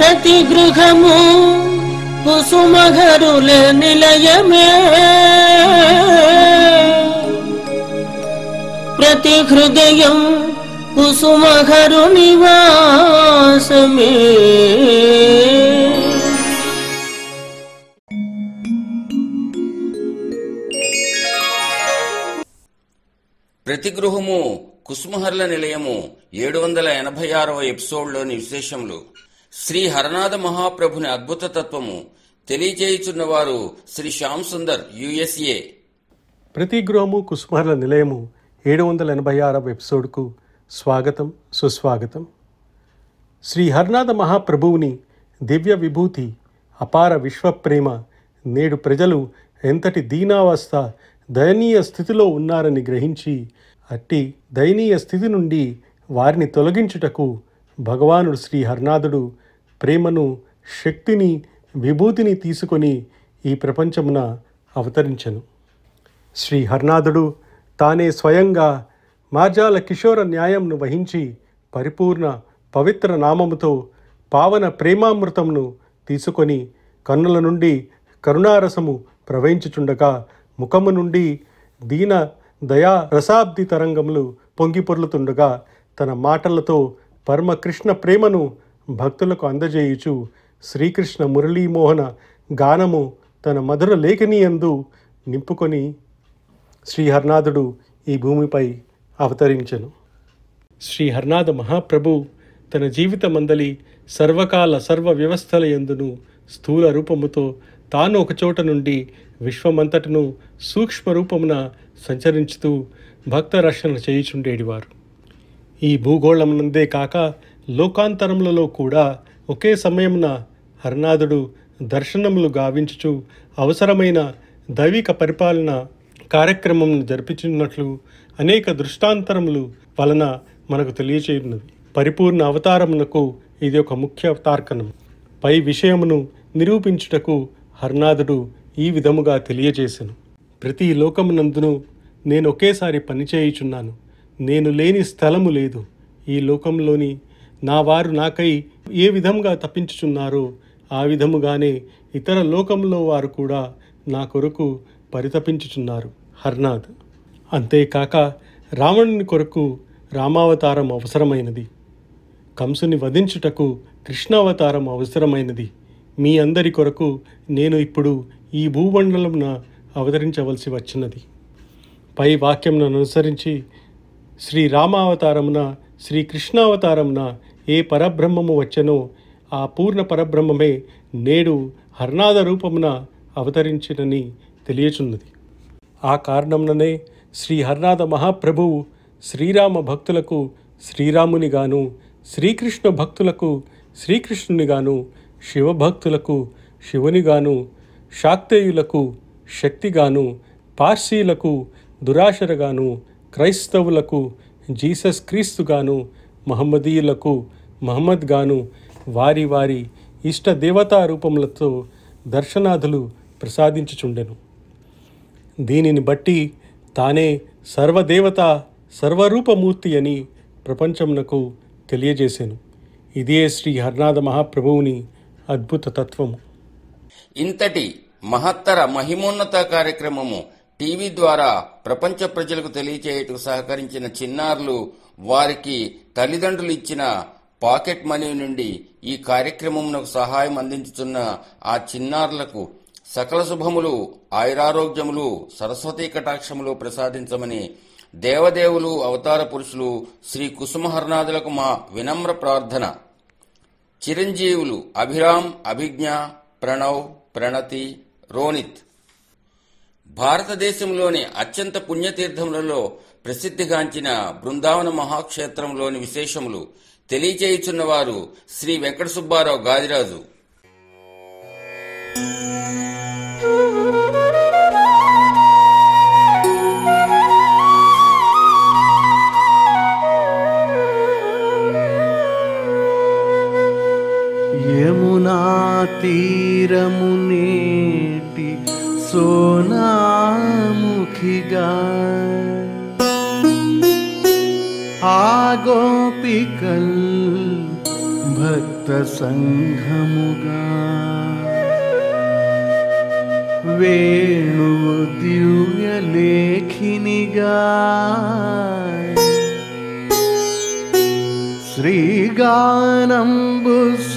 ప్రతి గృహము కుసుమహరుల నిలయమే, ప్రతి హృదయం కుసుమహరు నివాసమే. ప్రతి గృహము కుసుమహర్ల నిలయము 786వ ఎపిసోడ్లోని విశేషములు. శ్రీ హరనాథ మహాప్రభుని అద్భుత తత్వము తెలియజేయుచున్నవారు శ్రీ శ్యామ్ సుందర్, USA. ప్రతి గృహము కుసుమహర్ల నిలయము 786వ ఎపిసోడ్కు స్వాగతం, సుస్వాగతం. శ్రీ హరనాథ మహాప్రభువుని దివ్య విభూతి, అపార విశ్వప్రేమ నేడు ప్రజలు ఎంతటి దీనావస్థ, దయనీయ స్థితిలో ఉన్నారని గ్రహించి అట్టి దయనీయ స్థితి నుండి వారిని తొలగించుటకు భగవానుడు శ్రీ హరనాథుడు ప్రేమను, శక్తిని, విభూతిని తీసుకొని ఈ ప్రపంచమున అవతరించెను. శ్రీ హరనాథుడు తానే స్వయంగా మార్జాల కిషోర న్యాయంను వహించి పరిపూర్ణ పవిత్ర నామముతో పావన ప్రేమామృతమును తీసుకొని కన్నుల నుండి కరుణారసము ప్రవహించుచుండగా ముఖము నుండి దీన దయా రసాబ్ది తరంగములు పొంగిపొర్లుతుండగా తన మాటలతో పరమకృష్ణ ప్రేమను భక్తులకు అందజేయుచు శ్రీకృష్ణ మురళీమోహన గానము తన మధుర లేఖనీయందు నింపుకొని శ్రీ హరనాథుడు ఈ భూమిపై అవతరించెను. శ్రీ హరనాథ మహాప్రభు తన జీవితమందలి సర్వకాల సర్వ వ్యవస్థల యందును స్థూల రూపముతో తాను ఒకచోట నుండి విశ్వమంతటను సూక్ష్మ రూపమున సంచరించుతూ భక్త రక్షణ చేయుచుండేటివారు. ఈ భూగోళమునందే కాక లోకాంతరములలో కూడా ఒకే సమయమున హరనాథుడు దర్శనములు గావించుచు అవసరమైన దైవిక పరిపాలన కార్యక్రమమును జరిపించున్నట్లు అనేక దృష్టాంతరములు వలన మనకు తెలియచేయున్నది. పరిపూర్ణ అవతారమునకు ఇది ఒక ముఖ్య తార్కణం. పై విషయమును నిరూపించుటకు హరనాథుడు ఈ విధముగా తెలియజేసెను. ప్రతి లోకమునందును నేను ఒకేసారి పనిచేయుచున్నాను. నేను లేని స్థలము లేదు. ఈ లోకంలోని నా వారు నాకై ఏ విధంగా తప్పించుచున్నారో ఆ విధముగానే ఇతర లోకంలో వారు కూడా నా కొరకు పరితపించుచున్నారు. హరనాథ్. అంతేకాక రావణుని కొరకు రామావతారం అవసరమైనది. కంసుని వధించుటకు కృష్ణావతారం అవసరమైనది. మీ అందరి కొరకు నేను ఇప్పుడు ఈ భూమండలమున అవతరించవలసి వచ్చినది. పై వాక్యమును అనుసరించి శ్రీ రామావతారమున, శ్రీ కృష్ణావతారమున ఏ పరబ్రహ్మము వచ్చెనో ఆ పూర్ణ పరబ్రహ్మమే నేడు హరనాథ రూపమున అవతరించినని తెలియచున్నది. ఆ కారణముననే శ్రీ హరనాథ మహాప్రభువు శ్రీరామ భక్తులకు శ్రీరామునిగాను, శ్రీకృష్ణ భక్తులకు శ్రీకృష్ణునిగాను, శివభక్తులకు శివునిగాను, శాక్తేయులకు శక్తిగాను, పార్సీలకు దురాశరగాను, క్రైస్తవులకు జీసస్ క్రీస్తుగాను, మహమ్మదీయులకు మహమ్మద్ గాను వారి వారి ఇష్ట దేవతా రూపములతో దర్శనాదులు ప్రసాదించుచుండెను. దీనిని బట్టి తానే సర్వదేవత సర్వరూపమూర్తి అని ప్రపంచమునకు తెలియజేసెను. ఇదే శ్రీ హరనాథ మహాప్రభువుని అద్భుత తత్వము. ఇంతటి మహత్తర మహిమోన్నత కార్యక్రమము టీవీ ద్వారా ప్రపంచ ప్రజలకు తెలియచేయటకు సహకరించిన చిన్నారులు, వారికి తల్లిదండ్రులు ఇచ్చిన పాకెట్ మనీ నుండి ఈ కార్యక్రమమునకు సహాయం అందించుతున్న ఆ చిన్నారులకు సకల శుభములు, ఆయురారోగ్యములు, సరస్వతీ కటాక్షములు ప్రసాదించమని దేవదేవులు, అవతార పురుషులు శ్రీ కుసుమహరనాథులకు మా వినమ్ర ప్రార్థన. చిరంజీవులు అభిరామ్, అభిజ్ఞ, ప్రణవ్, ప్రణతి, రోనిత్. భారతదేశంలోని అత్యంత పుణ్యతీర్థములలో ప్రసిద్ధిగాంచిన బృందావన మహాక్షేత్రంలోని విశేషములు తెలియచేయుచున్నవారు శ్రీ వెంకట సుబ్బారావు గాదిరాజు. యమునా తీరమునేటి సోనాముఖిగా ఆ గోపికల్ భక్తి భక్త సంఘముగా వేణువు దివ్య లేఖినిగా శ్రీగానంబు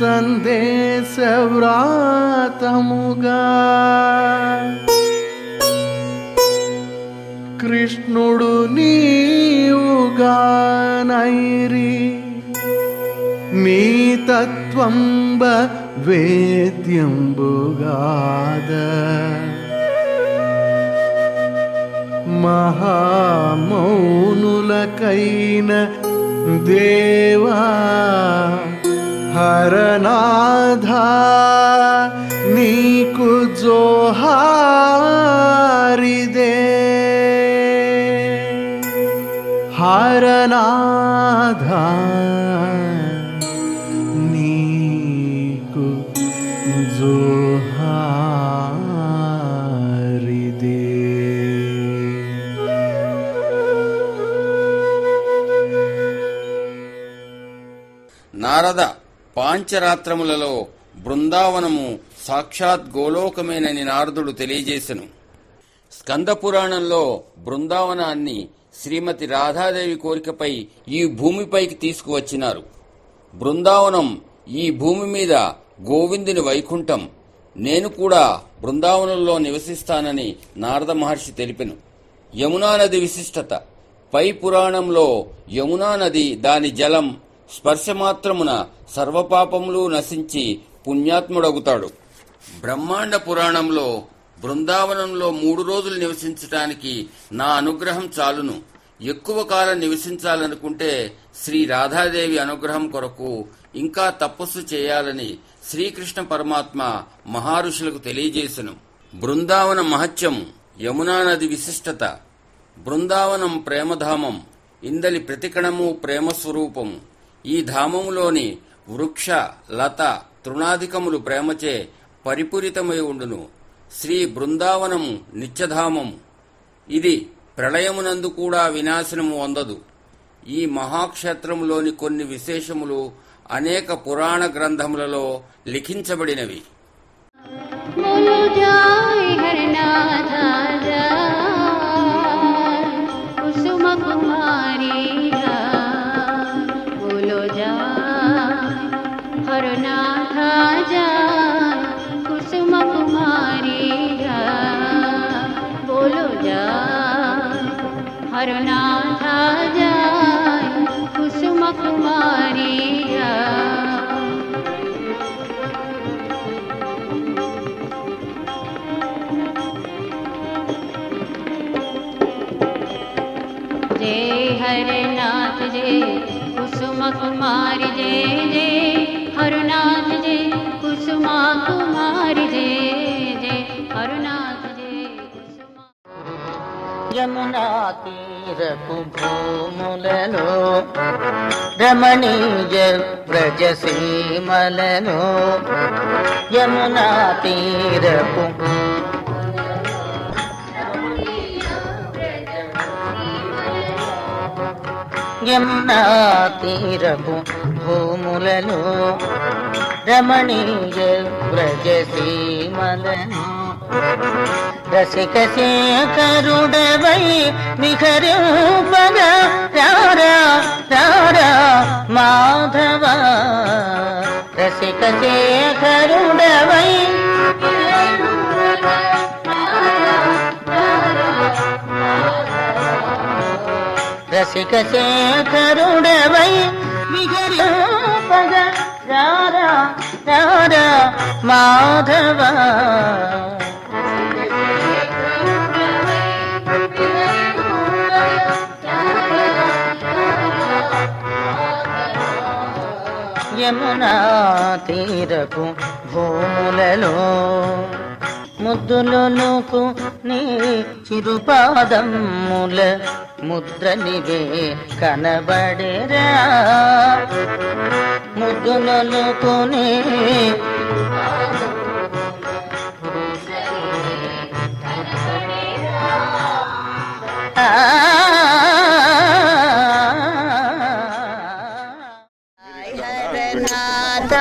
సందేశ వ్రాతముగా కృష్ణుడు నీవుగానైరి నీ తత్వంబ వేద్యంబుగాద మహామౌనులకైన దేవా హరనాథ నీకు జోహారిదే హరనాథ నీకు జోహారిదే. నారద పాంచరాత్రములలో బృందావనము సాక్షాత్ గోలోకమేనని నారదుడు తెలియజేసెను. స్కంద పురాణంలో బృందావనాన్ని శ్రీమతి రాధాదేవి కోరికపై ఈ భూమిపైకి తీసుకువచ్చినారు. బృందావనం ఈ భూమి మీద గోవిందుని వైకుంఠం. నేను కూడా బృందావనంలో నివసిస్తానని నారద మహర్షి తెలిపెను. యమునా నది విశిష్టత. పై పురాణంలో యమునా నది దాని జలం స్పర్శమాత్రమున సర్వపాపములు నశించి పుణ్యాత్ముడగుతాడు. బ్రహ్మాండ పురాణంలో బృందావనంలో 3 రోజులు నివసించటానికి నా అనుగ్రహం చాలును. ఎక్కువ కాలం నివసించాలనుకుంటే శ్రీ రాధాదేవి అనుగ్రహం కొరకు ఇంకా తపస్సు చేయాలని శ్రీకృష్ణ పరమాత్మ మహారుషులకు తెలియజేసెను. బృందావన మహత్యం. యమునా నది విశిష్టత. బృందావనం ప్రేమధామం. ఇందలి ప్రతికణము ప్రేమస్వరూపము. ఈ ధామములోని వృక్ష లత తృణాధికములు ప్రేమచే పరిపూరితమై ఉండును. శ్రీ బృందావనము నిత్యధామము. ఇది ప్రళయమునందు కూడా వినాశనము పొందదు. ఈ మహాక్షేత్రములోని కొన్ని విశేషములు అనేక పురాణ గ్రంథములలో లిఖించబడినవి. हरनाथ जय कुसुम कुमारी जय जय हरनाथ जय कुसुमा कुमारी जय जय हरनाथ जय कुसुमा. यमुना तीरపు భూములలో రమణీయ వ్రజసీమలలో యమునా తీరపు యమునా తీరపు భూములలో రమణీయ వ్రజసీమలలో రసిక శేఖరుడవై విహరింపగా రారా రారా మాధవ. రసిక శేఖరుడవై రసిక శేఖరుడవై విహరింపగా రారా రారా మాధవ. యమునా తీరపు భూములలో ముద్దులొలుకు నీ చిరుపాదముల ముద్రనివే కనబడేరా. ముద్దులొలుకు నీ హరనాథ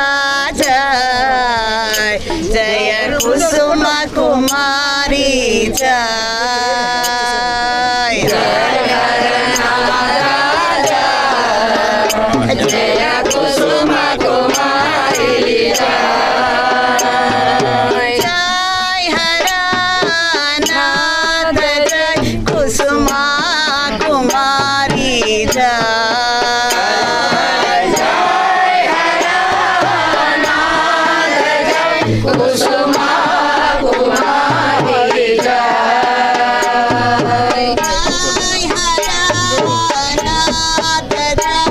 हरनाथ जय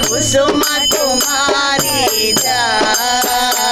कुसुमा कुमारी जय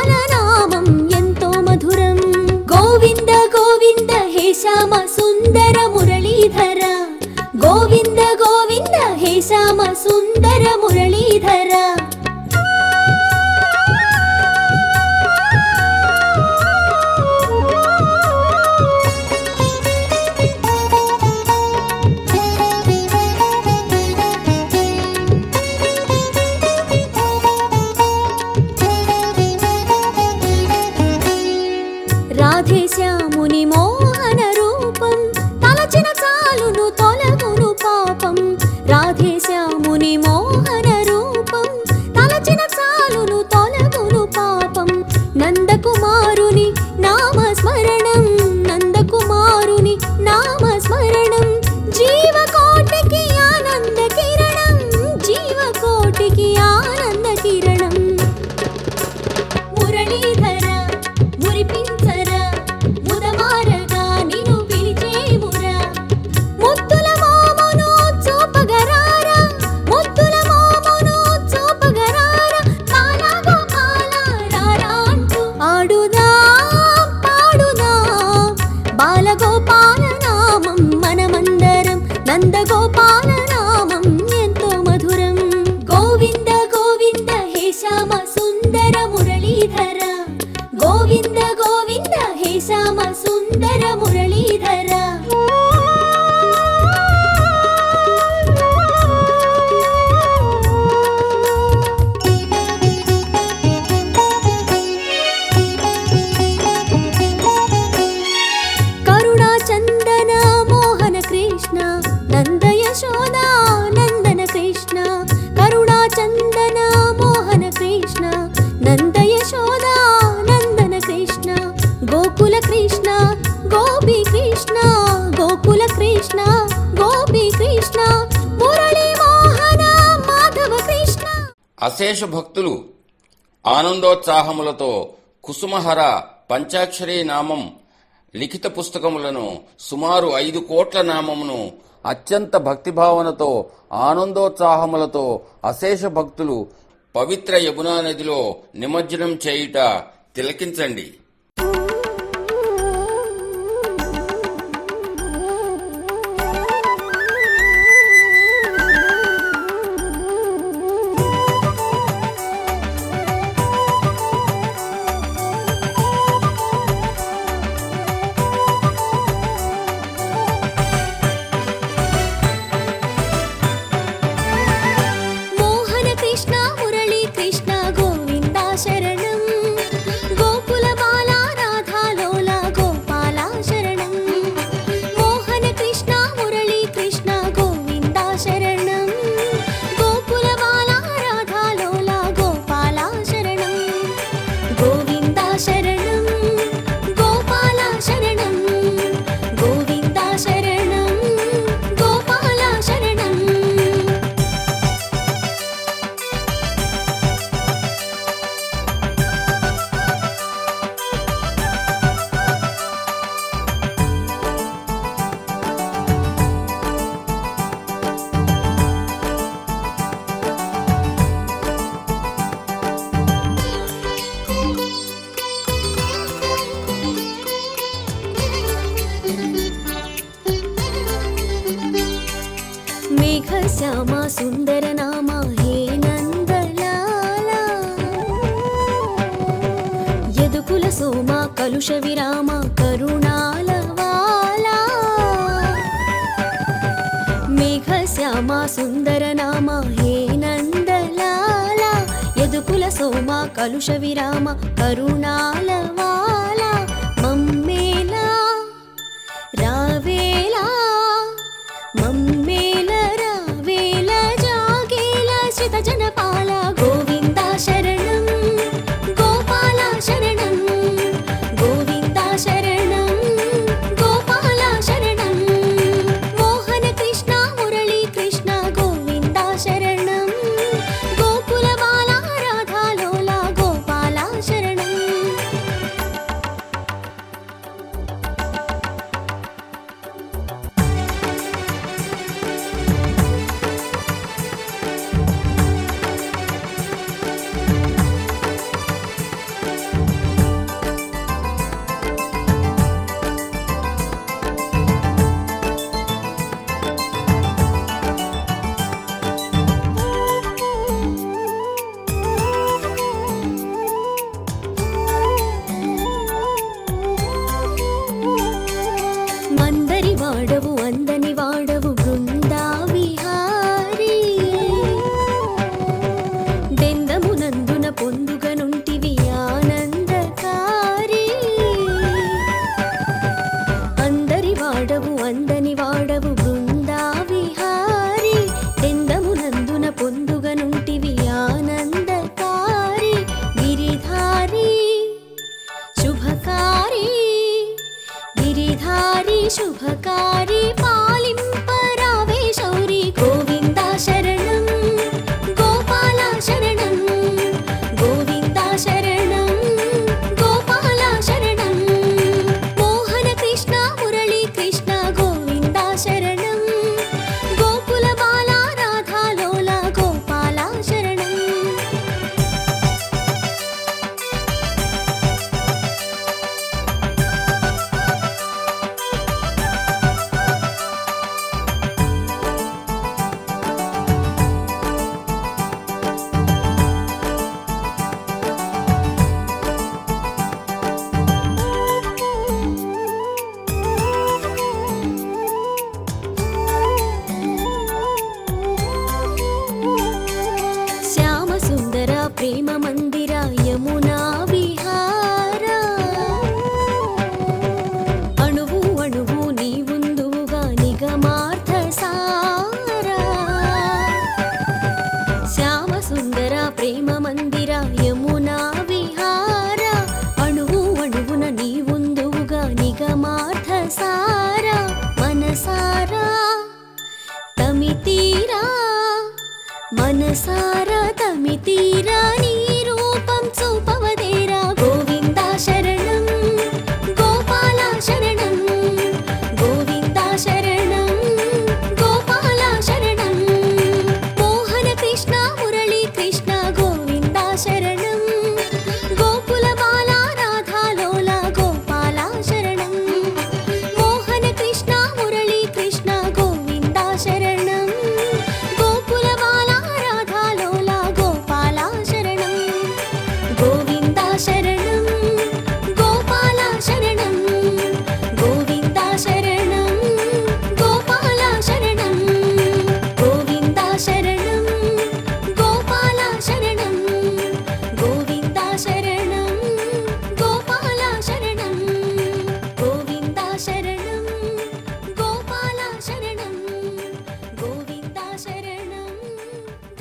గోపాలనామం ఎంతో మధురం. గోవింద గోవింద హే శ్యామ సుందర మురళీధర, గోవింద గోవింద హే శ్యామ సుందర మురళీధర. రాధే శ్యాముని మోహన రూపం తలచిన చాలును తొలగును పాపం. రాధే శ్యాముని మోహన రూపం తలచిన చాలును తొలగును పాపం. నందకుమారుని నామస్మరణం, నందకుమారుని నామస్మరణం. జీవకోటికి ఆనంద కిరణం, జీవకోటికి ఆనంద కిరణం. మురళీధర మురిపించరా, ముదమారగా నిన్ను పిలిచేమురా. ముద్దుల మోమును చూపగరారా, ముద్దుల మోమును చూపగరారా. కాలా గోపాల రారా అంటూ ఆడుదాం పాడుదాం బాలగోపాల నామం మనమందరం. నందగోపాల నామం ఎంతో మధురం. గోవింద గోవింద హే శ్యామ సుందర మురళీధర, గోవింద గోవింద హే శ్యామ సుందర మురళీధర. కరుణా చందన మోహన కృష్ణ నంద యశోద నందన కృష్ణ. కరుణా చందన మోహన కృష్ణ నంద యశోద నందన కృష్ణ. గోకుల కృష్ణ గోపీ కృష్ణ, గోకుల కృష్ణ గోపీ కృష్ణ. మురళీ మోహన మాధవ కృష్ణ. అశేష భక్తులు ఆనందోత్సాహములతో కుసుమహర పంచాక్షరీ నామం లిఖిత పుస్తకములను సుమారు 5 కోట్ల నామమును అత్యంత భక్తిభావనతో ఆనందోత్సాహములతో అశేష భక్తులు పవిత్ర యమునా నదిలో నిమజ్జనం చేయుట తిలకించండి. మోహన కృష్ణ మురళీ కృష్ణ గోవింద శరణం. గోకుల బాల రాధా లోల గోపాల శరణం. మోహన కృష్ణ మురళీ కృష్ణ గోవింద శరణం. గోకుల బాల రాధా లోల గోపాల శరణం. గోవింద శరణం గోపాల శరణం. గోవింద శరణం గోపాల శరణం. మేఘ శ్యామ సుందర నామ హే నందలాల. యదుకుల సోమ కలుష విరామ కరుణాల వాల. మేఘ శ్యామ సుందర నామ హే నందలాల. యదుకుల సోమ కలుష విరామ కరుణాల వాల. మమ్మేలా రావేలా, మమ్మేల రావేల జాగేల శ్రిత జనపాల. గోవింద శరణం గోపాల శరణం. గోవింద శరణం గోపాల శరణం. మోహన కృష్ణ మురళీ కృష్ణ గోవింద శరణం. గోకుల బాల రాధా లోల గోపాల శరణం. శుభకారి పాలింపరావే శౌరి గోవింద శరణం గోపాల శరణం గోవింద శరణం గోపాల శరణం మోహన కృష్ణ మురళీ కృష్ణ గోవింద శరణం గోకుల బాల రాధా లోల గోపాల శరణం శ్యామ సుందర ప్రేమ మందిర యమునా విహార అణువు అణువు నీ ఉందువుగా నిగమార్థ సార శ్యామ సుందర ప్రేమ మందిర యమునా విహార అణువు అణువున నీ ఉందువుగా నిగమార్థ సార మనసారా తమితీరా మనసారా తమితీరా నీ రూపం చూపవదేరా గోవింద శరణం గోపాల శరణం గోవింద శరణం గోపాల శరణం మోహన కృష్ణ మురళీ కృష్ణ గోవింద శరణం గోకుల బాల రాధా లోల గోపాల శరణం మోహన కృష్ణ మురళీ కృష్ణ గోవింద శరణం గోకుల బాల రాధా లోల గోపాల శరణం గోవింద శరణం గోపాల శరణం గోవింద శరణం గోపాల శరణం గోవింద శరణం గోపాల శరణం గోవింద శరణం గోపాల శరణం గోవింద శరణం గోపాల శరణం గోవింద శరణం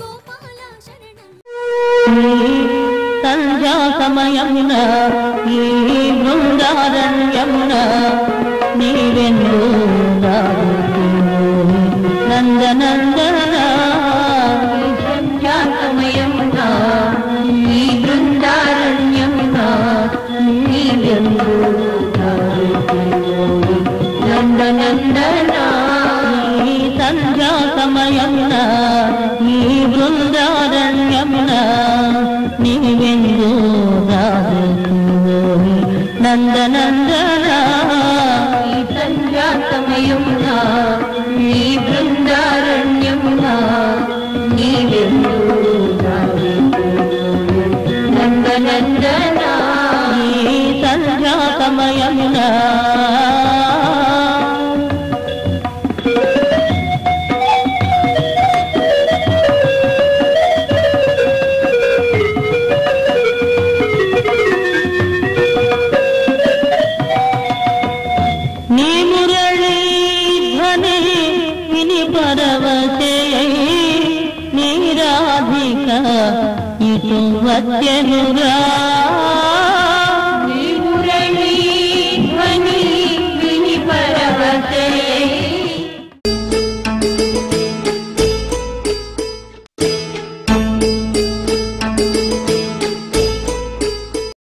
గోపాల శరణం సంధ్యా సమయమున ఈ బృందారణ్యమున నీవెందు నందనందన సంధ్యా సమయమున ఈ బృందారణ్యమున నీవెందు నందనందన సంధ్యా సమయమున ఈ బృందారణ్యమున నీవెందు నందనందన సంధ్యా సమయమున ఈ బృందారణ్యమున నీవెందు నందనందన సంధ్యా సమయమున నీ మురళీ ధ్వని విని పరవశయై నీ రాధిక ఇటు వచ్చెనురా